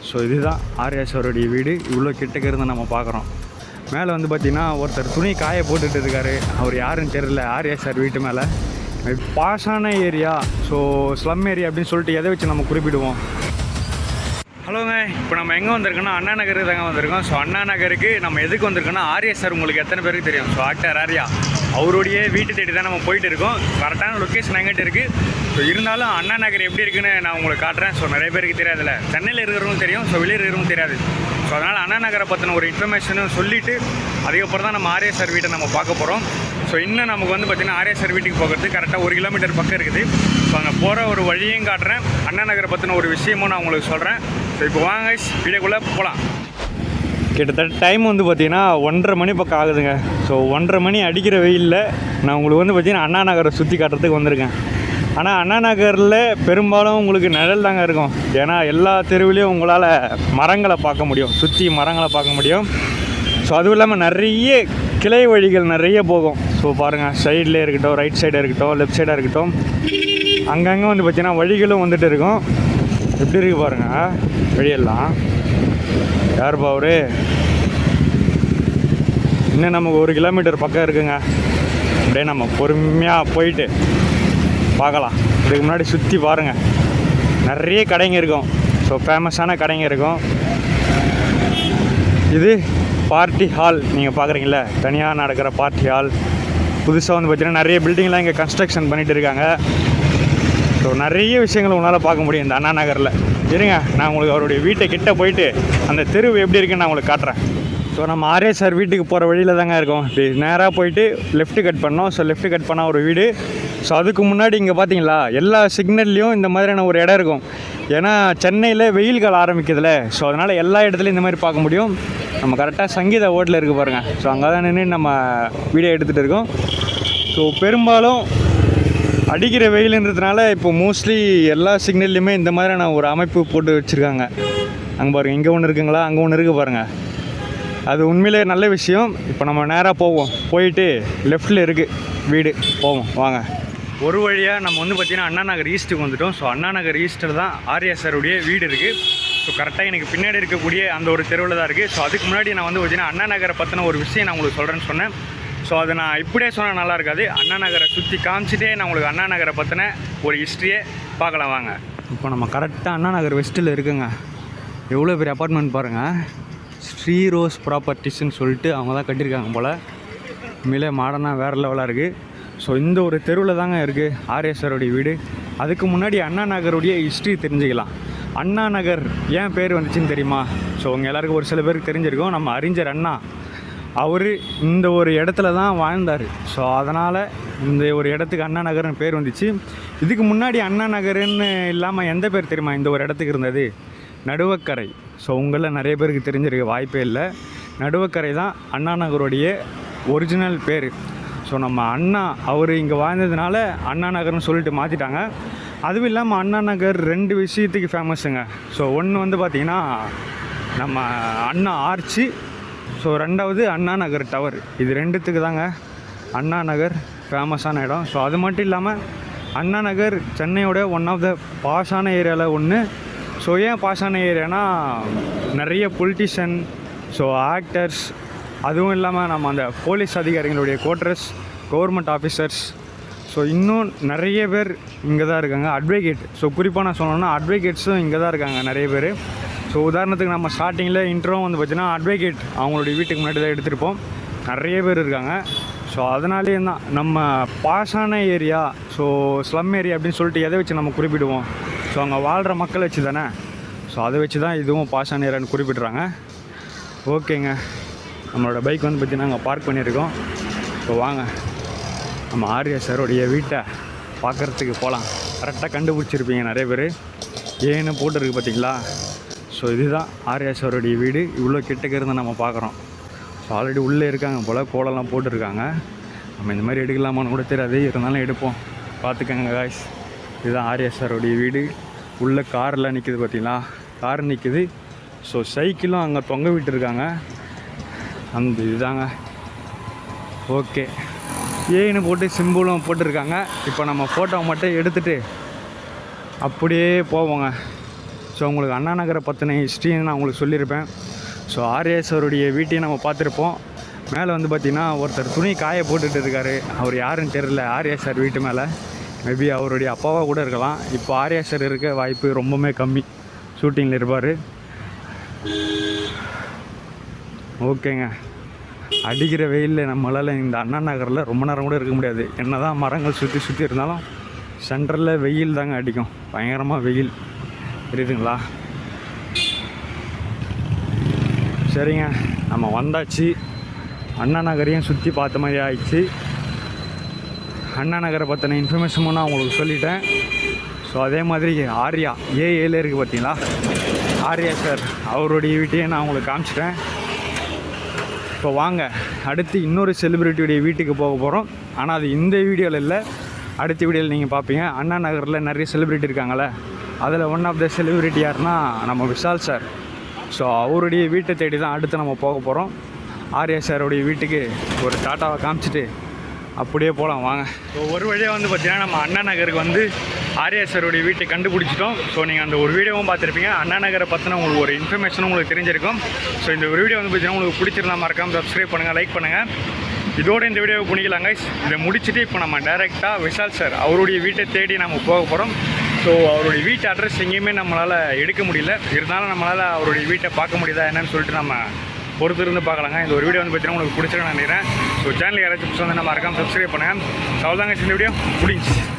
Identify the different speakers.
Speaker 1: So இதுதான் ஆர்யா சாருடைய வீடு. இவ்வளோ கிட்டக்க இருந்து நம்ம பார்க்குறோம். மேலே வந்து பார்த்திங்கன்னா ஒருத்தர் துணி காய போட்டுட்டு இருக்காரு. அவர் யாருன்னு தெரியல. ஆர்யா சார் வீட்டு மேலே பாஷான ஏரியா, ஸோ ஸ்லம் ஏரியா அப்படின்னு சொல்லிட்டு எதை வச்சு நம்ம குறிப்பிடுவோம். ஹலோங்க, இப்போ நம்ம எங்கே வந்திருக்கோன்னா அண்ணா நகருக்கு தாங்க வந்திருக்கோம். ஸோ அண்ணா நகருக்கு நம்ம எதுக்கு வந்திருக்கோன்னா ஆர்யா சார் உங்களுக்கு எத்தனை பேருக்கு தெரியும்? ஸோ ஆக்டர் ஆர்யா அவருடைய வீட்டு தேடி தான் நம்ம போயிட்டு இருக்கோம். கரெக்டான லொக்கேஷன் எங்கிட்ட இருக்குது. ஸோ இருந்தாலும் அண்ணா நகர் எப்படி இருக்குன்னு நான் உங்களுக்கு காட்டுறேன். ஸோ நிறைய பேருக்கு தெரியாதுல்ல, சென்னையில் இருக்கிறவங்களும் தெரியும், ஸோ வெளியே இருக்கிறவங்களும் தெரியாது. ஸோ அதனால் அண்ணா நகரை பற்றின ஒரு இன்ஃபர்மேஷனும் சொல்லிவிட்டு அதுக்கப்புறம் தான் நம்ம ஆர்யா சார் வீட்டை நம்ம பார்க்க போகிறோம். ஸோ இன்னும் நமக்கு வந்து பார்த்திங்கன்னா ஆர்யா சார் வீட்டுக்கு போகிறது கரெக்டாக 1 கிலோமீட்டர் பக்கம் இருக்குது. ஸோ அங்கே போகிற ஒரு வழியையும் காட்டுறேன், அண்ணா நகரை பற்றின ஒரு விஷயமும் நான் உங்களுக்கு சொல்கிறேன். ஸோ இப்போ வாங்க வீடியோக்குள்ளே போகலாம். கிட்டத்தட்ட டைம் வந்து பார்த்திங்கன்னா 1:30 மணி பக்கம் ஆகுதுங்க. ஸோ 1:30 மணி அடிக்கிற வெயிலில் நான் உங்களுக்கு வந்து பார்த்திங்கன்னா அண்ணா நகரை சுற்றி காட்டுறதுக்கு வந்திருக்கேன். ஆனால் அண்ணா நகரில் பெரும்பாலும் உங்களுக்கு நிழல் தாங்க இருக்கும். ஏன்னா எல்லா தெருவிலையும் உங்களால் மரங்களை பார்க்க முடியும், சுற்றி மரங்களை பார்க்க முடியும். ஸோ அதுவும் இல்லாமல் நிறைய கிளை வழிகள் நிறைய போகும். ஸோ பாருங்கள், சைடில் இருக்கட்டும், ரைட் சைடாக இருக்கட்டும், லெஃப்ட் சைடாக இருக்கட்டும், அங்கங்கே வந்து பார்த்திங்கன்னா வழிகளும் வந்துட்டு இருக்கும். எப்படி இருக்குது பாருங்கள் வழியெல்லாம். யாருப்பா அவரு? இன்னும் நமக்கு 1 கிலோமீட்டர் பக்கம் இருக்குங்க. அப்படியே நம்ம பொறுமையாக போயிட்டு பார்க்கலாம். இதுக்கு முன்னாடி சுற்றி பாருங்கள், நிறைய கடைங்க இருக்கும். ஸோ ஃபேமஸான கடைங்க இருக்கும். இது பார்ட்டி ஹால், நீங்கள் பார்க்குறீங்களா, தனியாக நடக்கிற பார்ட்டி ஹால். புதுசாக வந்து பார்த்திங்கன்னா நிறைய பில்டிங்லாம் இங்கே கன்ஸ்ட்ரக்ஷன் பண்ணிகிட்டு இருக்காங்க. ஸோ நிறைய விஷயங்கள் உங்களால் பார்க்க முடியும் இந்த அண்ணா நகரில். இருங்க, நான் உங்களுக்கு அவருடைய வீட்டை கிட்டே போயிட்டு அந்த தெரு எப்படி இருக்குன்னு நான் உங்களுக்கு காட்டுறேன். ஸோ நம்ம ஆர்யா சார் வீட்டுக்கு போகிற வழியில் தாங்க இருக்கோம். இப்படி நேராக போயிட்டு லெஃப்ட்டு கட் பண்ணோம். ஸோ லெஃப்ட்டு கட் பண்ணால் ஒரு வீடு. ஸோ அதுக்கு முன்னாடி இங்கே பார்த்தீங்களா எல்லா சிக்னல்லையும் இந்த மாதிரியான ஒரு இடம் இருக்கும். ஏன்னா சென்னையில் வெயில் காலம் ஆரம்பிக்கிறதுல, ஸோ அதனால் எல்லா இடத்துலையும் இந்த மாதிரி பார்க்க முடியும். நம்ம கரெக்டாக சங்கீதா ஹோட்டலில் இருக்குது பாருங்கள். ஸோ அங்கே தான் நின்று நம்ம வீடியோ எடுத்துகிட்டு இருக்கோம். ஸோ பெரும்பாலும் அடிக்கிற வெயிலுன்றதுனால இப்போ மோஸ்ட்லி எல்லா சிக்னல்லையுமே இந்த மாதிரியான ஒரு அமைப்பு போட்டு வச்சுருக்காங்க. அங்கே பாருங்கள், இங்கே ஒன்று இருக்குங்களா, அங்கே ஒன்று இருக்குது பாருங்கள். அது உண்மையிலே நல்ல விஷயம். இப்போ நம்ம நேராக போவோம், போயிட்டு லெஃப்டில் இருக்குது வீடு, போவோம் வாங்க. ஒரு வழியாக நம்ம வந்து பார்த்திங்கன்னா அண்ணா நகர் ஈஸ்ட்டுக்கு வந்துவிட்டோம். ஸோ அண்ணா நகர் ஈஸ்ட்டில் தான் ஆர்யா சாருடைய வீடு இருக்குது. ஸோ கரெக்டாக எனக்கு பின்னாடி இருக்கக்கூடிய அந்த ஒரு தெருவில் தான் இருக்குது. ஸோ அதுக்கு முன்னாடி நான் வந்து பார்த்திங்கன்னா அண்ணா நகரை பற்றின ஒரு விஷயம் நான் உங்களுக்கு சொல்கிறேன்னு சொன்னேன். ஸோ அதை நான் இப்படியே சொன்னால் நல்லா இருக்காது. அண்ணா நகரை சுற்றி காமிச்சிட்டே நான் உங்களுக்கு அண்ணா நகரை பற்றின ஒரு ஹிஸ்ட்ரியை பார்க்கலாம் வாங்க. இப்போ நம்ம கரெக்டாக அண்ணா நகர் வெஸ்ட்டில் இருக்குங்க. எவ்வளோ பெரிய அப்பார்ட்மெண்ட் பாருங்கள். ஸ்ரீ ரோஸ் ப்ராப்பர்ட்டிஸ்ன்னு சொல்லிட்டு அவங்க தான் கட்டியிருக்காங்க போல். உண்மையிலே மாடர்னாக வேறு லெவலாக இருக்குது. ஸோ இந்த ஒரு தெருவில் தாங்க இருக்குது ஆர்யா சாருடைய வீடு. அதுக்கு முன்னாடி அண்ணா நகருடைய ஹிஸ்ட்ரி தெரிஞ்சுக்கலாம். அண்ணா நகர் ஏன் பேர் வந்துச்சுன்னு தெரியுமா? ஸோ உங்கள் எல்லாருக்கும் ஒரு சில பேருக்கு தெரிஞ்சிருக்கும். நம்ம அறிஞர் அண்ணா அவர் இந்த ஒரு இடத்துல தான் வாழ்ந்தார். ஸோ அதனால் இந்த ஒரு இடத்துக்கு அண்ணா நகர்னு பேர் வந்துச்சு. இதுக்கு முன்னாடி அண்ணா நகர்னு இல்லாமல் எந்த பேர் தெரியுமா இந்த ஒரு இடத்துக்கு இருந்தது? நடுவக்கரை. ஸோ உங்களில் நிறைய பேருக்கு தெரிஞ்சிருக்க வாய்ப்பே இல்லை. நடுவக்கரை தான் அண்ணா நகருடைய ஒரிஜினல் பேர். ஸோ நம்ம அண்ணா அவர் இங்கே வாழ்ந்ததுனால அண்ணா நகர்னு சொல்லிட்டு மாற்றிட்டாங்க. அதுவும் இல்லாமல் அண்ணா நகர் 2 விஷயத்துக்கு ஃபேமஸுங்க. ஸோ ஒன்று வந்து பார்த்திங்கன்னா நம்ம அண்ணா ஆர்ச்சு, ஸோ 2வது அண்ணா நகர் டவர். இது 2த்துக்கு தாங்க அண்ணா நகர் ஃபேமஸான இடம். ஸோ அது மட்டும் இல்லாமல் அண்ணா நகர் சென்னையோட ஒன் ஆஃப் த பாஷான ஏரியாவில் ஒன்று. ஸோ ஏன் பாஷான ஏரியானா நிறைய பொலிட்டிஷியன், ஸோ ஆக்டர்ஸ், அதுவும் இல்லாமல் நம்ம அந்த போலீஸ் அதிகாரிகளுடைய குவார்ட்டர்ஸ், கவர்மெண்ட் ஆஃபீஸர்ஸ், ஸோ இன்னும் நிறைய பேர் இங்கே தான் இருக்காங்க. அட்வொகேட், ஸோ குறிப்பாக நான் சொன்னோன்னா அட்வொகேட்ஸும் இங்கே தான் இருக்காங்க நிறைய பேர். ஸோ உதாரணத்துக்கு நம்ம ஸ்டார்டிங்கில் இன்ட்ரோ வந்து பார்த்திங்கன்னா அட்வொகேட் அவங்களுடைய வீட்டுக்கு முன்னாடி தான் எடுத்திருப்போம். நிறைய பேர் இருக்காங்க. ஸோ அதனாலே தான் நம்ம பாஷான ஏரியா, ஸோ ஸ்லம் ஏரியா அப்படின்னு சொல்லிட்டு எதை வச்சு நம்ம குறிப்பிடுவோம்? ஸோ அங்கே வாழ்கிற மக்கள் வச்சு தானே. ஸோ அதை வச்சு தான் இதுவும் பாஷான ஏரியான்னு குறிப்பிட்றாங்க. ஓகேங்க, நம்மளோட பைக் வந்து பார்த்திங்கன்னா அங்கே பார்க் பண்ணியிருக்கோம். ஸோ வாங்க நம்ம ஆர்யா சாருடைய வீட்டை பார்க்குறதுக்கு போகலாம். கரெக்டாக கண்டுபிடிச்சிருப்பீங்க நிறைய பேர், ஏன்னு போட்டுருக்கு பார்த்தீங்களா. ஸோ இதுதான் ஆர்யா சாருடைய வீடு. இவ்வளோ கிட்டக்க இருந்து நம்ம பார்க்குறோம். ஸோ ஆல்ரெடி உள்ளே இருக்காங்க போல், கோலெல்லாம் போட்டிருக்காங்க. நம்ம இந்த மாதிரி எடுக்கலாமான்னு கூட தெரியாது, இருந்தாலும் எடுப்போம். பார்த்துக்கங்க காய்ஸ், இதுதான் ஆர்யா சாருடைய வீடு. உள்ளே காரெலாம் நிற்கிது பார்த்தீங்களா, கார் நிற்கிது. ஸோ சைக்கிளும் அங்கே தொங்க விட்டுருக்காங்க. அந்த இதுதாங்க. ஓகே, ஏன்னு போட்டு சிம்பிளும் போட்டிருக்காங்க. இப்போ நம்ம ஃபோட்டோ மட்டும் எடுத்துகிட்டு அப்படியே போவோங்க. ஸோ உங்களுக்கு அண்ணா நகரை பற்றின ஹிஸ்ட்ரின்னு நான் உங்களுக்கு சொல்லியிருப்பேன். ஸோ ஆர்யா சாருடைய வீட்டையும் நம்ம பார்த்துருப்போம். மேலே வந்து பார்த்திங்கன்னா ஒருத்தர் துணி காய போட்டுட்டு இருக்காரு. அவர் யாருன்னு தெரில. ஆர்யா சார் வீட்டு மேலே மேபி அவருடைய அப்பாவாக கூட இருக்கலாம். இப்போ ஆர்யா சார் இருக்க வாய்ப்பு ரொம்பவுமே கம்மி. ஷூட்டிங்கில் இருப்பார். ஓகேங்க, அடிக்கிற வெயிலில் நம்மளால் இந்த அண்ணா நகரில் ரொம்ப நேரம் கூட இருக்க முடியாது. என்ன தான் மரங்கள் சுற்றி இருந்தாலும் சென்டரில் வெயில் தாங்க அடிக்கும். பயங்கரமாக வெயில் தெரியுதுங்களா? சரிங்க, நம்ம வந்தாச்சு. அண்ணா நகரையும் சுற்றி பார்த்த மாதிரி ஆயிடுச்சு. அண்ணா நகரை பற்றின இன்ஃபர்மேஷனும் நான் உங்களுக்கு சொல்லிட்டேன். ஸோ அதே மாதிரி ஆர்யா ஏஏல இருக்குது பார்த்தீங்களா, ஆர்யா சார் அவருடைய வீட்டையே நான் உங்களுக்கு காமிச்சிட்டேன். இப்போ வாங்க அடுத்து இன்னொரு செலிப்ரிட்டியுடைய வீட்டுக்கு போக போகிறோம். ஆனால் அது இந்த வீடியோவில் இல்லை, அடுத்த வீடியோவில் நீங்கள் பார்ப்பீங்க. அண்ணா நகரில் நிறைய செலிப்ரிட்டி இருக்காங்களே, அதில் ஒன் ஆஃப் த செலிப்ரிட்டி யாருன்னா நம்ம விஷால் சார். ஸோ அவருடைய வீட்டை தேடி தான் அடுத்து நம்ம போக போகிறோம். ஆர்யா சாருடைய வீட்டுக்கு ஒரு டாட்டாவை காமிச்சிட்டு அப்படியே போகலாம் வாங்க. ஸோ ஒரு வழியாக வந்து பார்த்திங்கன்னா நம்ம அண்ணா நகருக்கு வந்து ஆர்யா சாருடைய வீட்டை கண்டுபிடிச்சிட்டோம். ஸோ நீங்கள் அந்த ஒரு வீடியோவும் பார்த்துருப்பீங்க. அண்ணா நகரை பற்றின உங்களுக்கு ஒரு இன்ஃபர்மேஷனும் உங்களுக்கு தெரிஞ்சிருக்கும். ஸோ இந்த ஒரு வீடியோ வந்து பார்த்திங்கன்னா உங்களுக்கு பிடிச்சிருந்தா மறக்காமல் சப்ஸ்கிரைப் பண்ணுங்கள், லைக் பண்ணுங்கள். இதோட இந்த வீடியோவை பண்ணிக்கலாங்க. இதை முடிச்சுட்டு இப்போ நம்ம டைரெக்டாக விஷால் சார் அவருடைய வீட்டை தேடி நம்ம போக போகிறோம். ஸோ அவருடைய வீட்டு அட்ரஸ் எங்கேயுமே நம்மளால் எடுக்க முடியல. இருந்தாலும் நம்மளால் அவருடைய வீட்டை பார்க்க முடியுதா என்னன்னு சொல்லிட்டு நம்ம பொறுத்து இருந்து பார்க்கலாங்க. இந்த ஒரு வீடியோ வந்து பார்த்தீங்கன்னா உங்களுக்கு பிடிச்சிருக்கேன் நினைக்கிறேன். ஸோ சேனலுக்கு யாராச்சும் வந்து நம்ம மறக்காமல் சப்ஸ்கிரைப் பண்ணுங்கள். அவ்வளோதாங்க இந்த வீடியோ முடிஞ்சிச்சு.